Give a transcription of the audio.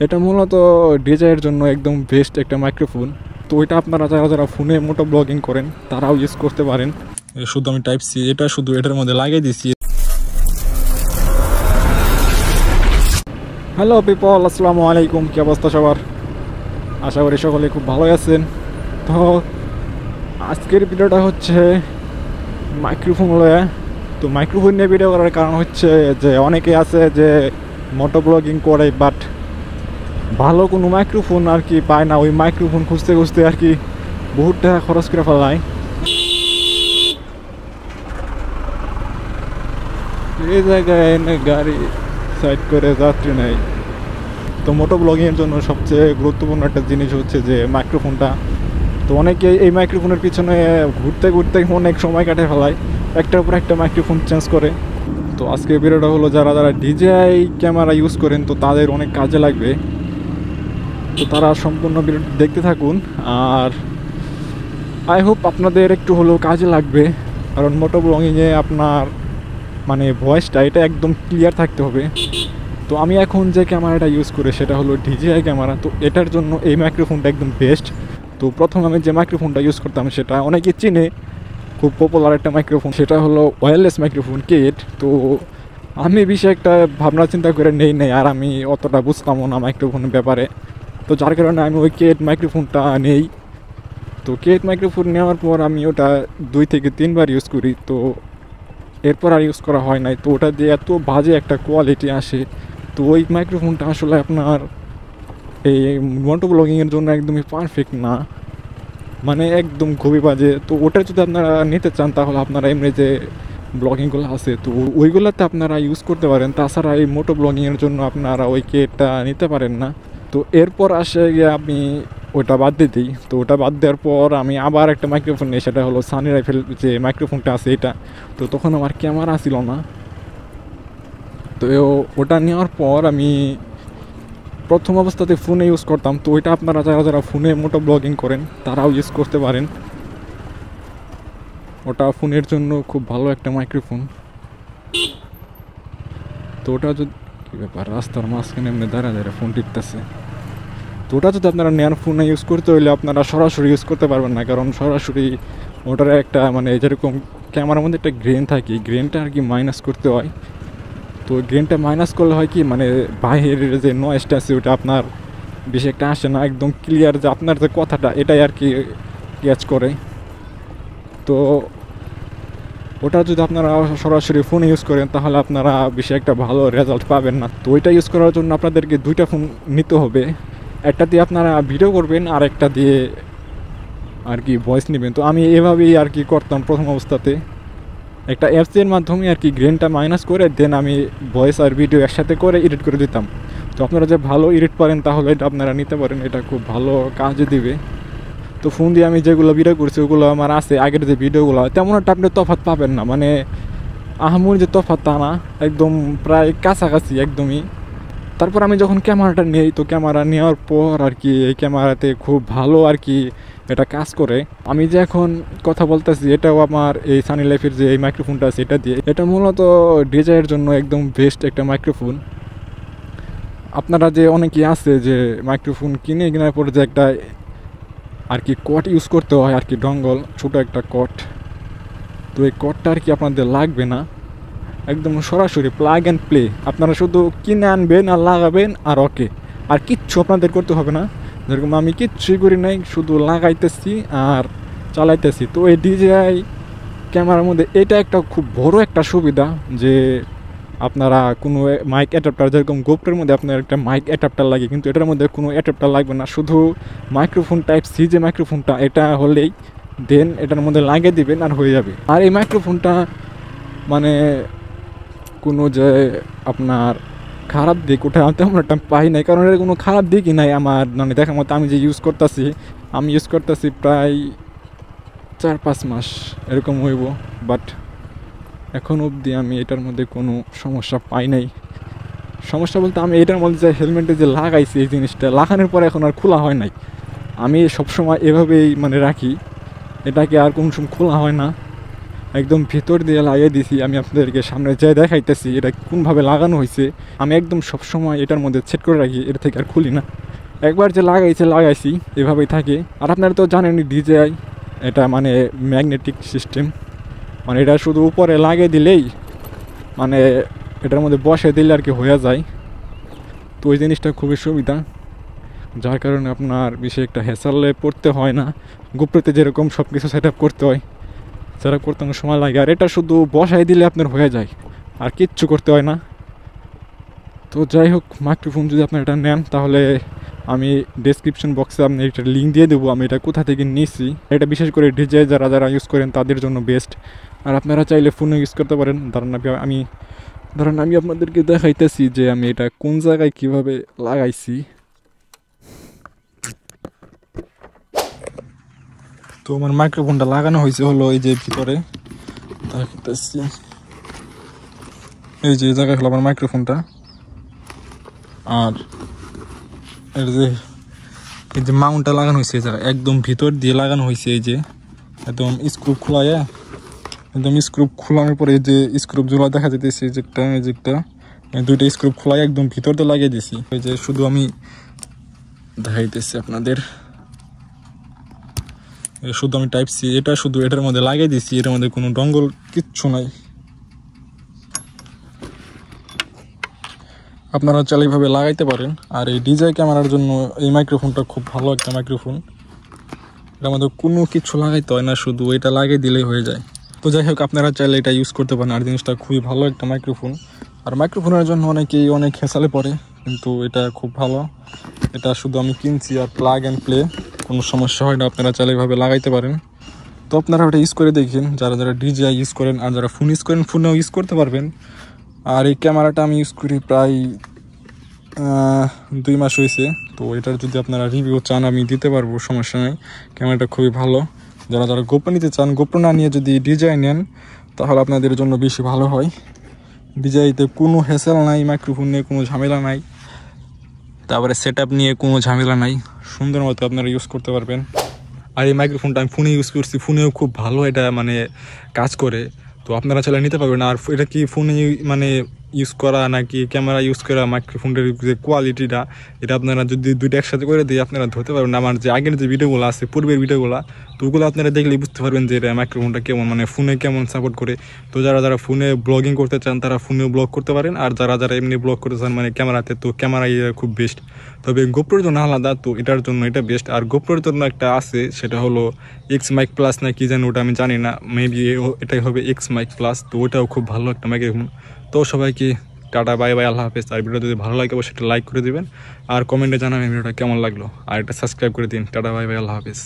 এটা মূলত ডিজের জন্য একদম বেস্ট একটা মাইক্রোফোন। তো এটা আপনারা যারা যারা ফোনে মোটো ব্লগিং করেন তারাও ইউজ করতে পারেন। শুধু আমি টাইপ সি এটা শুধু এটার মধ্যে লাগিয়ে দিছি। হ্যালো পিপল, আসসালামু আলাইকুম। কি অবস্থা সবার? আশা করি সকলে খুব ভালোই আছেন। তো আজকের ভিডিওটা হচ্ছে মাইক্রোফোন লয়ে। তো মাইক্রোফোন নিয়ে ভিডিও করার কারণ হচ্ছে যে অনেকে আছে যে মোটো ব্লগিং করে বাট ভালো কোনো মাইক্রোফোন আর কি পায় না। ওই মাইক্রোফোন খুঁজতে খুঁজতে আর কি বহুত টাকা খরচ করে ফেলায়। এই জায়গায় এনে গাড়ি সাইড করে যাত্রী নেই। তো মোটো ব্লগিংয়ের জন্য সবচেয়ে গুরুত্বপূর্ণ একটা জিনিস হচ্ছে যে মাইক্রোফোনটা। তো অনেকে এই মাইক্রোফোনের পিছনে ঘুরতে ঘুরতে অনেক সময় কাটে ফেলায়, একটার পর একটা মাইক্রোফোন চেঞ্জ করে। তো আজকে ভিডিওটা হলো যারা যারা ডিজিআই ক্যামেরা ইউজ করেন তো তাদের অনেক কাজে লাগবে। তো তারা সম্পূর্ণ ভিডিও দেখতে থাকুন, আর আই হোপ আপনাদের একটু হলেও কাজে লাগবে। কারণ মোটো ব্লগিংয়ে আপনার মানে ভয়েসটা এটা একদম ক্লিয়ার থাকতে হবে। তো আমি এখন যে ক্যামেরাটা ইউজ করি সেটা হলো ডিজিআই ক্যামেরা। তো এটার জন্য এই মাইক্রোফোনটা একদম বেস্ট। তো প্রথম আমি যে মাইক্রোফোনটা ইউজ করতাম সেটা অনেকে চিনে, খুব পপুলার একটা মাইক্রোফোন, সেটা হলো ওয়্যারলেস মাইক্রোফোন কেট। তো আমি বেশি একটা ভাবনা চিন্তা করে নেই, আর আমি অতটা বুঝতামও না মাইক্রোফোনের ব্যাপারে। তো যার কারণে আমি ওই কেট মাইক্রোফোনটা নেই। তো কেট মাইক্রোফোন নেওয়ার পর আমি ওটা 2 থেকে 3 বার ইউজ করি। তো এরপর আর ইউজ করা হয় নাই। তো ওটা দিয়ে এত বাজে একটা কোয়ালিটি আসে। তো ওই মাইক্রোফোনটা আসলে আপনার এই মোটো ব্লগিংয়ের জন্য একদমই পারফেক্ট না, মানে একদম খুবই বাজে। তো ওটা যদি আপনারা নিতে চান তাহলে আপনারা এমনি যে ব্লগিংগুলো আছে তো ওইগুলোতে আপনারা ইউজ করতে পারেন। তাছাড়া এই মোটো ব্লগিংয়ের জন্য আপনারা ওই কেটটা নিতে পারেন না। তো এরপর আসে গিয়ে আমি ওটা বাদ দিয়ে দিই। তো ওটা বাদ দেওয়ার পর আমি আবার একটা মাইক্রোফোন নিই, সেটা হলো সানি রাইফেল যে মাইক্রোফোনটা আছে এটা। তো তখন আমার ক্যামেরা ছিল না। তো ওটা নেওয়ার পর আমি প্রথম অবস্থাতে ফোনে ইউজ করতাম। তো ওইটা আপনারা যারা যারা ফোনে মোটো ব্লগিং করেন তারাও ইউজ করতে পারেন। ওটা ফোনের জন্য খুব ভালো একটা মাইক্রোফোন। তো ওটা যদি কী ব্যাপার, রাস্তার মাঝখানে এমনি দাঁড়া ফোন টিপতেছে। তো ওটা যদি আপনারা নেয়ার ফোনে ইউজ করতে হইলে আপনারা সরাসরি ইউজ করতে পারবেন না, কারণ সরাসরি ওটার একটা মানে যেরকম ক্যামেরার মধ্যে একটা গ্রেন থাকে, গ্রেনটা আর কি মাইনাস করতে হয়। তো গ্রেনটা মাইনাস করলে হয় কি মানে বাইরের যে নয়েজটা আছে ওটা আপনার বেশি একটা আসে না, একদম ক্লিয়ার যে আপনার যে কথাটা এটাই আর কি ক্যাচ করে। তো ওটা যদি আপনারা সরাসরি ফোনে ইউজ করেন তাহলে আপনারা বেশি একটা ভালো রেজাল্ট পাবেন না। তো ওইটা ইউজ করার জন্য আপনাদেরকে 2টা ফোন নিতে হবে। একটা দিয়ে আপনারা ভিডিও করবেন আর একটা দিয়ে আর কি ভয়েস নেবেন। তো আমি এভাবেই আর কি করতাম প্রথম অবস্থাতে, একটা অ্যাপসের মাধ্যমে আর কি গ্রেনটা মাইনাস করে দেন আমি ভয়েস আর ভিডিও একসাথে করে এডিট করে দিতাম। তো আপনারা যে ভালো এডিট পারেন তাহলে এটা আপনারা নিতে পারেন, এটা খুব ভালো কাজে দিবে। তো ফোন দিয়ে আমি যেগুলো ভিডিও করছি ওগুলো আমার আছে আগের যে ভিডিওগুলো, তেমন একটা আপনি তফাৎ পাবেন না, মানে আহামরি যে তফাৎ তা না, একদম প্রায় কাছাকাছি একদমই। তারপর আমি যখন ক্যামেরাটা নিই তো ক্যামেরা নেওয়ার পর আর কি এই ক্যামেরাতে খুব ভালো আর কি এটা কাজ করে। আমি যে এখন কথা বলতেছি এটাও আমার এই সানি লাইফের যে এই মাইক্রোফোনটা আছে এটা দিয়ে। এটা মূলত ডিজাইয়ের জন্য একদম বেস্ট একটা মাইক্রোফোন। আপনারা যে অনেকেই আছে যে মাইক্রোফোন কেনার পরে যে একটা আর কি কট ইউজ করতে হয় আর কি, ডঙ্গল ছোটো একটা কট। তো এই কটটা আর কি আপনাদের লাগবে না, একদম সরাসরি প্লাগ অ্যান্ড প্লে। আপনারা শুধু কিনে আনবেন আর লাগাবেন আর ওকে, আর কিচ্ছু আপনাদের করতে হবে না। যেরকম আমি কিচ্ছুই করি নাই, শুধু লাগাইতেছি আর চালাইতেছি। তো এই ডিজিআই ক্যামেরার মধ্যে এটা একটা খুব বড় একটা সুবিধা যে আপনারা কোনো মাইক অ্যাডাপ্টার, যেরকম গোপ্রের মধ্যে আপনার একটা মাইক অ্যাডাপ্টার লাগে, কিন্তু এটার মধ্যে কোনো অ্যাডাপ্টার লাগবে না। শুধু মাইক্রোফোন টাইপ সি যে মাইক্রোফোনটা এটা হলেই দেন এটার মধ্যে লাগিয়ে দিবেন আর হয়ে যাবে। আর এই মাইক্রোফোনটা মানে কোনো যে আপনার খারাপ দিক ওটা তেমন একটা পাই নাই, কারণ এর কোনো খারাপ দিকই নাই আমার মানে দেখার মতো। আমি যে ইউজ করতেছি প্রায় 4-5 মাস এরকম হইব, বাট এখন অবধি আমি এটার মধ্যে কোনো সমস্যা পাই নাই। সমস্যা বলতে আমি এটার মধ্যে যে হেলমেটে যে লাগাইছি এই জিনিসটা লাগানোর পরে এখন আর খোলা হয় নাই। আমি সবসময় এভাবেই মানে রাখি, এটাকে আর কোনো সময় খোলা হয় না। একদম ভিতর দিয়ে লাগিয়ে দিছি। আমি আপনাদেরকে সামনে যেয়ে দেখাইতেছি এটা কোনভাবে লাগানো হয়েছে। আমি একদম সবসময় এটার মধ্যে সেট করে রাখি, এর থেকে আর খুলি না। একবার যে লাগাইছি এভাবেই থাকে। আর আপনারা তো জানেনই DJI এটা মানে ম্যাগনেটিক সিস্টেম, মানে এটা শুধু উপরে লাগিয়ে দিলেই মানে এটার মধ্যে বসে দিলে আর কি হয়ে যায়। তো ওই জিনিসটা খুবই সুবিধা, যার কারণে আপনার বিশেষ একটা হ্যাসেলে পড়তে হয় না। গোপ্রোতে যেরকম সব কিছু সেট আপ করতে হয়, সেট আপ করতে অনেক সময় লাগে, আর এটা শুধু বসাই দিলে আপনার হয়ে যায়, আর কিচ্ছু করতে হয় না। তো যাই হোক, মাইক্রোফোন যদি আপনার এটা নেন তাহলে আমি ডেসক্রিপশন বক্সে আপনি একটা লিঙ্ক দিয়ে দেবো আমি এটা কোথা থেকে নিয়েছি। এটা বিশেষ করে DJI যারা যারা ইউজ করেন তাদের জন্য বেস্ট। আর আপনারা চাইলে ফোনে ইউজ করতে পারেন। ধরেন আমি আপনাদেরকে দেখাইতেছি যে আমি এটা কোন জায়গায় কিভাবে লাগাইছি। তো আমার মাইক্রোফোনটা লাগানো হয়েছে হলো এই যে ভিতরে দেখাইতেছি, এই যে জায়গায় হলো আমার মাইক্রোফোনটা। আর এর যে এই যে মাউন্টটা লাগানো হয়েছে এই জায়গায় একদম ভিতর দিয়ে লাগানো হয়েছে। এই যে একদম স্ক্রুপ খোলা, একদম স্ক্রুপ খোলানোর পরে এই যে স্ক্রুপগুলো দেখা যেতেছে, এই যে একটা দুইটা স্ক্রুপ খোলাই একদম ভিতর দিয়ে লাগিয়ে দিছি। এই যে শুধু আমি দেখাইতেছি আপনাদের, শুধু আমি টাইপ সি এটা শুধু এটার মধ্যে লাগিয়ে দিছি, এটার মধ্যে কোনো ডঙ্গল কিচ্ছু নাই। আপনারা চাইলে এইভাবে লাগাইতে পারেন। আর এই DJI ক্যামেরার জন্য এই মাইক্রোফোনটা খুব ভালো একটা মাইক্রোফোন, এটার মধ্যে কোনো কিছু লাগাইতে হয় না, শুধু এটা লাগিয়ে দিলেই হয়ে যায়। তো যাই হোক, আপনারা চাইলে এটা ইউজ করতে পারেন। আর জিনিসটা খুবই ভালো একটা মাইক্রোফোন। আর মাইক্রোফোনের জন্য অনেকেই অনেক হেসালে পড়ে, কিন্তু এটা খুব ভালো। এটা শুধু আমি কিনছি আর প্লাগ অ্যান্ড প্লে, কোনো সমস্যা হয় না। আপনারা চাইলে এইভাবে লাগাইতে পারেন। তো আপনারা ওটা ইউজ করে দেখেন, যারা যারা DJI ইউজ করেন। আর যারা ফোন ইউজ করেন ফোনেও ইউজ করতে পারবেন। আর এই ক্যামেরাটা আমি ইউজ করি প্রায় 2 মাস হয়েছে। তো এটার যদি আপনারা রিভিউ চান আমি দিতে পারবো, সমস্যা নেই। ক্যামেরাটা খুবই ভালো। যারা যারা গোপ্রো নিতে চান, গোপ্রো না নিয়ে যদি DJI নেন তাহলে আপনাদের জন্য বেশি ভালো হয়। DJIতে কোনো হ্যাসেল নাই, মাইক্রোফোন নিয়ে কোনো ঝামেলা নাই, তারপরে সেট আপ নিয়ে কোনো ঝামেলা নাই, সুন্দর মতো আপনারা ইউজ করতে পারবেন। আর এই মাইক্রোফোনটা আমি ফোনে ইউজ করছি, ফোনেও খুব ভালো এটা মানে কাজ করে। তো আপনারা চাইলে নিতে পারবেন। আর এটা কি ফোনে মানে ইউজ করা নাকি ক্যামেরা ইউজ করা, মাইক্রোফোনের যে কোয়ালিটিটা, এটা আপনারা যদি দুইটা একসাথে করে দিয়ে আপনারা ধরতে পারবেন। আমার যে আগের যে ভিডিওগুলো আছে, পূর্বের ভিডিওগুলো, তো ওগুলো আপনারা দেখলেই বুঝতে পারবেন যে এটা মাইক্রোফোনটা কেমন, মানে ফোনে কেমন সাপোর্ট করে। তো যারা যারা ফোনে ব্লগিং করতে চান তারা ফোনেও ব্লগ করতে পারেন। আর যারা যারা এমনি ব্লগ করতে চান মানে ক্যামেরাতে, তো ক্যামেরা খুব বেস্ট। তবে গোপ্রোর জন্য আলাদা, তো এটার জন্য এটা বেস্ট। আর গোপ্রোর জন্য একটা আছে, সেটা হলো X Mic Plus না কি জানি, ওটা আমি জানি না, মেবি এটাই হবে X Mic Plus। তো ওটাও খুব ভালো একটা মাইক্রোফোন। তো সবাইকে টাটা, বাই বাই, আল্লাহ হাফেজ। আর ভিডিও যদি ভালো লাগে অবশ্যই সেটা লাইক করে দিবেন, আর কমেন্টে জানাবেন ভিডিওটা কেমন লাগলো, আর এটা সাবস্ক্রাইব করে দিন। টাটা, বাই বাই, আল্লাহ হাফেজ।